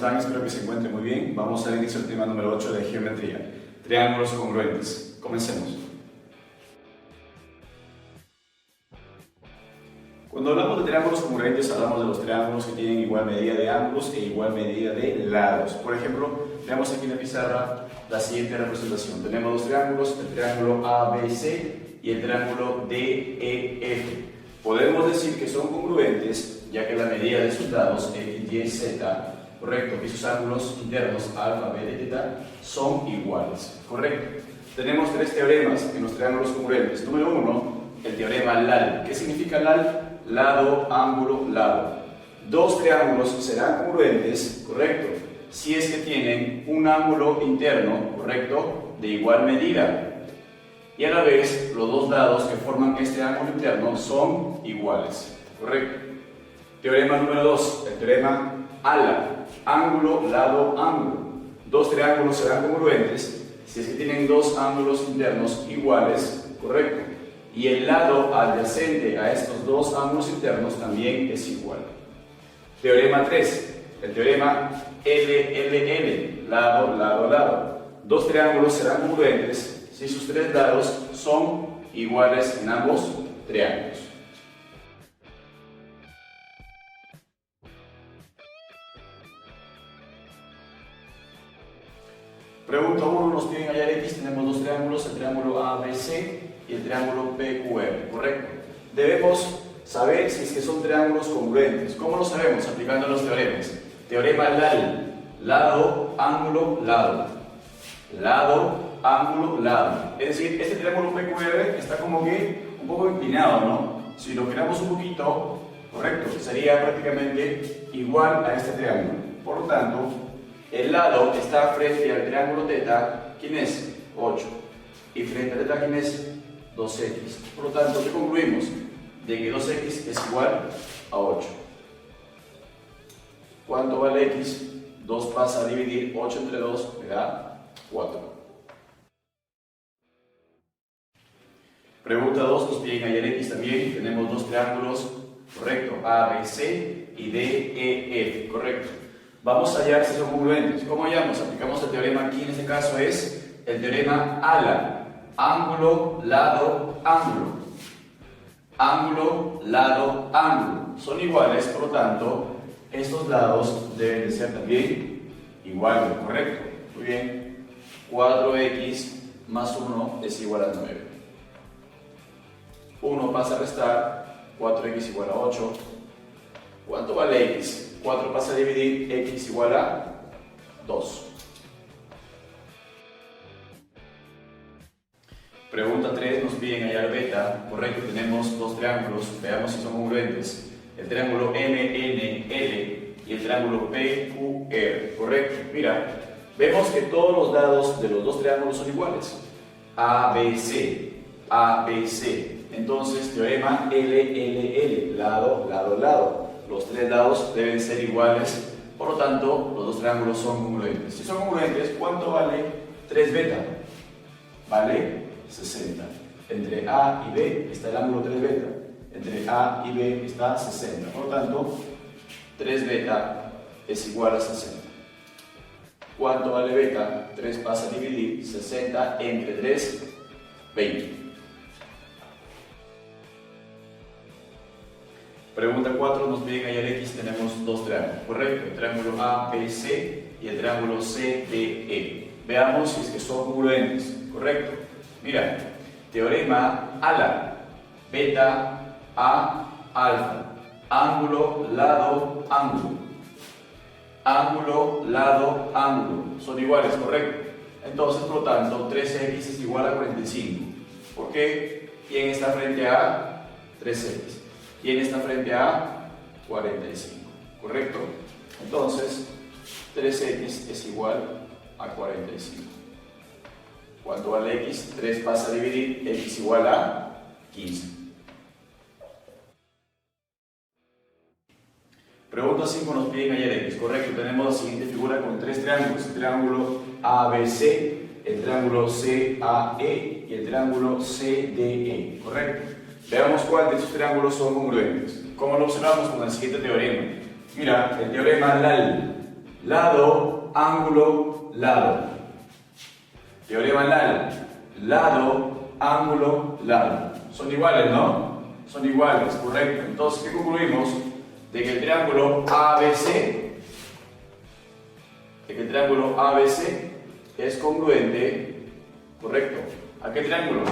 están? Espero que se encuentren muy bien. Vamos a dar inicio al tema número 8 de geometría. Triángulos congruentes. Comencemos. Cuando hablamos de triángulos congruentes, hablamos de los triángulos que tienen igual medida de ángulos e igual medida de lados. Por ejemplo, veamos aquí en la pizarra la siguiente representación. Tenemos dos triángulos, el triángulo ABC y el triángulo DEF. Podemos decir que son congruentes, ya que la medida de sus lados, X, Y, Z, correcto, y sus ángulos internos, alfa, beta y teta, son iguales, correcto. Tenemos tres teoremas en los triángulos congruentes. Número 1, el teorema LAL. ¿Qué significa LAL? Lado, ángulo, lado. Dos triángulos serán congruentes, correcto, si es que tienen un ángulo interno, correcto, de igual medida. Y a la vez, los dos lados que forman este ángulo interno son iguales, correcto. Teorema número 2, el teorema ALA. Ángulo, lado, ángulo. Dos triángulos serán congruentes si es que tienen dos ángulos internos iguales, correcto. Y el lado adyacente a estos dos ángulos internos también es igual. Teorema 3, el teorema LLL, lado, lado, lado. Dos triángulos serán congruentes si sus tres lados son iguales en ambos triángulos. Pregunta 1, nos piden hallar X, tenemos dos triángulos, el triángulo ABC y el triángulo PQR, ¿correcto? Debemos saber si es que son triángulos congruentes. ¿Cómo lo sabemos? Aplicando los teoremas. Teorema LAL, lado, ángulo, lado. Lado, ángulo, lado. Es decir, este triángulo PQR está como que un poco inclinado, ¿no? Si lo giramos un poquito, correcto, sería prácticamente igual a este triángulo. Por lo tanto, el lado está frente al triángulo teta, ¿quién es? 8. Y frente a teta, ¿quién es? 2x. Por lo tanto, ¿qué concluimos? De que 2x es igual a 8. ¿Cuánto vale x? 2 pasa a dividir 8 entre 2, me da 4. Pregunta 2, nos piden hallar x también. Tenemos dos triángulos, correcto, ABC y DEF, correcto. Vamos a hallar si son congruentes. ¿Cómo hallamos? Aplicamos el teorema aquí, en este caso es el teorema ALA. Ángulo, lado, ángulo. Ángulo, lado, ángulo. Son iguales, por lo tanto, estos lados deben de ser también iguales, ¿correcto? Muy bien. 4x más 1 es igual a 9. 1 pasa a restar, 4x igual a 8. ¿Cuánto vale x? 4 pasa a dividir, x igual a 2. Pregunta 3, nos piden hallar beta. Correcto, tenemos dos triángulos, veamos si son congruentes. El triángulo MNL y el triángulo PQR. Correcto, mira, vemos que todos los lados de los dos triángulos son iguales. ABC, ABC. Entonces, teorema LLL, lado, lado, lado. Los tres lados deben ser iguales, por lo tanto, los dos triángulos son congruentes. Si son congruentes, ¿cuánto vale 3 beta? Vale 60. Entre A y B está el ángulo 3 beta. Entre A y B está 60. Por lo tanto, 3 beta es igual a 60. ¿Cuánto vale beta? 3 pasa a dividir 60 entre 3, 20. Pregunta 4, nos piden hallar x, tenemos dos triángulos, correcto, el triángulo ABC y el triángulo CDE. Veamos si es que son congruentes, correcto. Mira, teorema ALA, beta, A, alfa, ángulo, lado, ángulo. Ángulo, lado, ángulo, son iguales, correcto. Entonces, por lo tanto, 3x es igual a 45. ¿Por qué? ¿Quién está frente a 3x? ¿Quién está frente a 45? ¿Correcto? Entonces, 3x es igual a 45. ¿Cuánto vale x? 3 pasa a dividir, x igual a 15. Pregunta 5, nos piden hallar x. Correcto, tenemos la siguiente figura con tres triángulos. El triángulo ABC, el triángulo CAE y el triángulo CDE. ¿Correcto? Veamos cuál de estos triángulos son congruentes. ¿Cómo lo observamos con el siguiente teorema? Mira, el teorema LAL. lado, ángulo, lado. Teorema LAL, lado, ángulo, lado. Son iguales, ¿no? Son iguales, correcto. Entonces, ¿qué concluimos? De que el triángulo ABC, es congruente, correcto. ¿A qué triángulo?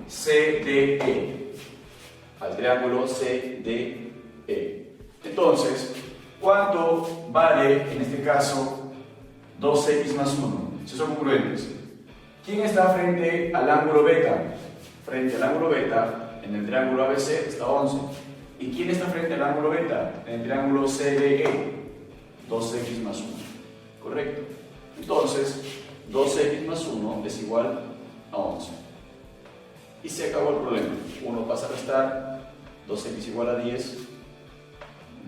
CDE. Al triángulo CDE. Entonces, ¿cuánto vale en este caso 2x más 1? Si son congruentes. ¿Quién está frente al ángulo beta? Frente al ángulo beta, en el triángulo ABC está 11. ¿Y quién está frente al ángulo beta? En el triángulo CDE, 2x más 1. Correcto. Entonces, 2x más 1 es igual a 11. Y se acabó el problema. 1 pasa a restar, 2x igual a 10,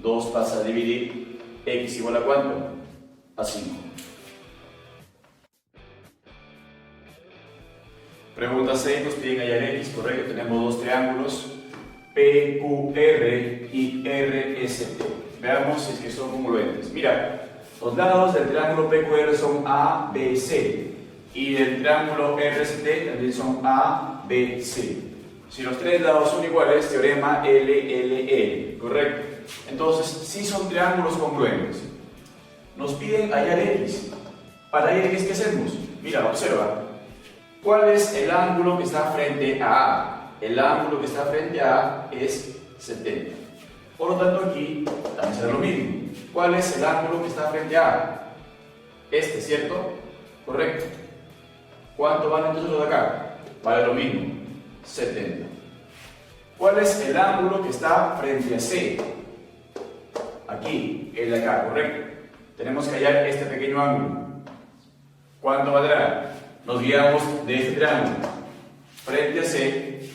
2 pasa a dividir, x igual a ¿cuánto? A 5. Pregunta 6, nos piden hallar x, correcto, tenemos dos triángulos, PQR y RST. Veamos si es que son congruentes. Mira, los lados del triángulo PQR son A, B, C, y del triángulo RST también son A, B, C. Si los tres lados son iguales, teorema LLL, correcto. Entonces, sí son triángulos congruentes. Nos piden hallar x. Para hallar x, ¿qué hacemos? Mira, observa. ¿Cuál es el ángulo que está frente a A? El ángulo que está frente a A es 70. Por lo tanto, aquí también será lo mismo. ¿Cuál es el ángulo que está frente a A? Este, ¿cierto? Correcto. ¿Cuánto vale entonces lo de acá? Vale lo mismo, 70. ¿Cuál es el ángulo que está frente a C? Aquí, el de acá, correcto. Tenemos que hallar este pequeño ángulo. ¿Cuánto valdrá? Nos guiamos de este triángulo. Frente a C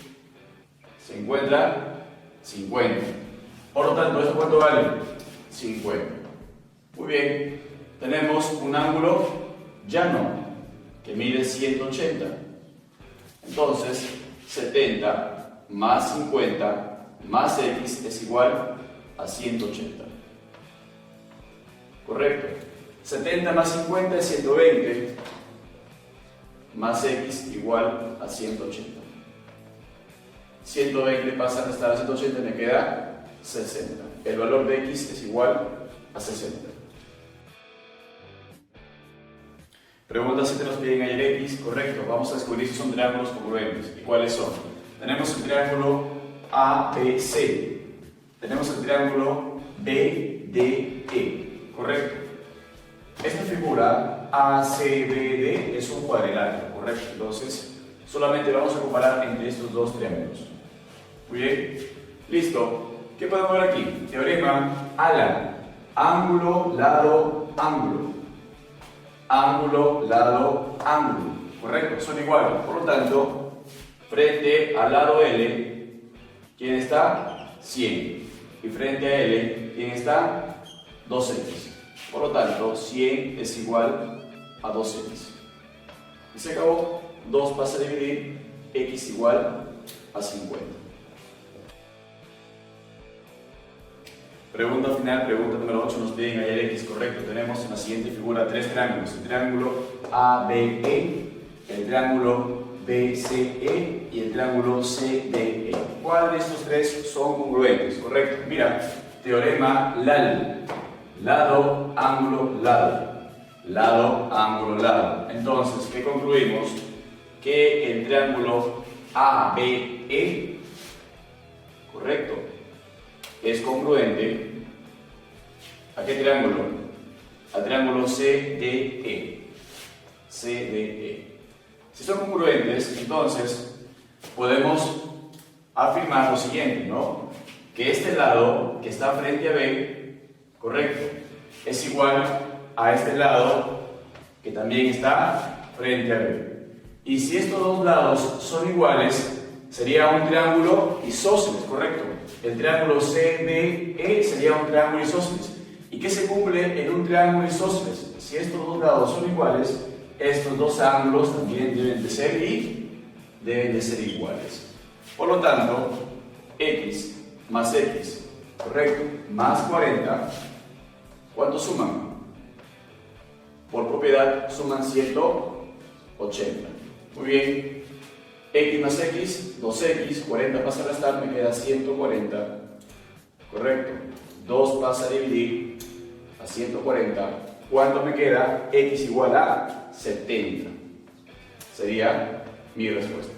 se encuentra 50. Por lo tanto, ¿esto cuánto vale? 50. Muy bien. Tenemos un ángulo llano que mide 180. Entonces, 70 más 50 más x es igual a 180. Correcto. 70 más 50 es 120. Más x igual a 180. 120 pasa a restar a 180, me queda 60. El valor de x es igual a 60. Pregunta 7 nos piden hallar x, correcto. Vamos a descubrir si son triángulos congruentes. ¿Y cuáles son? Tenemos el triángulo ABC. Tenemos el triángulo BDE, correcto. Esta figura ACBD es un cuadrilátero, correcto. Entonces, solamente vamos a comparar entre estos dos triángulos. Muy bien. Listo. ¿Qué podemos ver aquí? Teorema ALA. Ángulo, lado, ángulo. Ángulo, lado, ángulo. Correcto, son iguales. Por lo tanto, frente al lado L, ¿quién está? 100. Y frente a L, ¿quién está? 2x. Por lo tanto, 100 es igual a 2x. Y se acabó. 2 pasa a dividir, x igual a 50. Pregunta final, pregunta número 8, nos piden hallar x, correcto. Tenemos en la siguiente figura tres triángulos. El triángulo ABE, el triángulo BCE y el triángulo CDE. ¿Cuál de estos tres son congruentes? Correcto. Mira, teorema LAL. Lado, ángulo, lado. Lado, ángulo, lado. Entonces, ¿qué concluimos? Que el triángulo ABE, correcto, es congruente. ¿A qué triángulo? Al triángulo CDE. CDE. Si son congruentes, entonces podemos afirmar lo siguiente, ¿no? Que este lado que está frente a B, correcto, es igual a este lado que también está frente a B. Y si estos dos lados son iguales, sería un triángulo isósceles, correcto. El triángulo CDE sería un triángulo isósceles. ¿Y qué se cumple en un triángulo isósceles? Si estos dos lados son iguales, estos dos ángulos también deben de ser iguales. Por lo tanto, x más x, correcto, más 40, ¿cuánto suman? propiedad suman 180. Muy bien. X más X, 2X, 40 pasa a restar, me queda 140. Correcto. 2 pasa a dividir a 140. ¿Cuánto me queda? X igual a 70. Sería mi respuesta.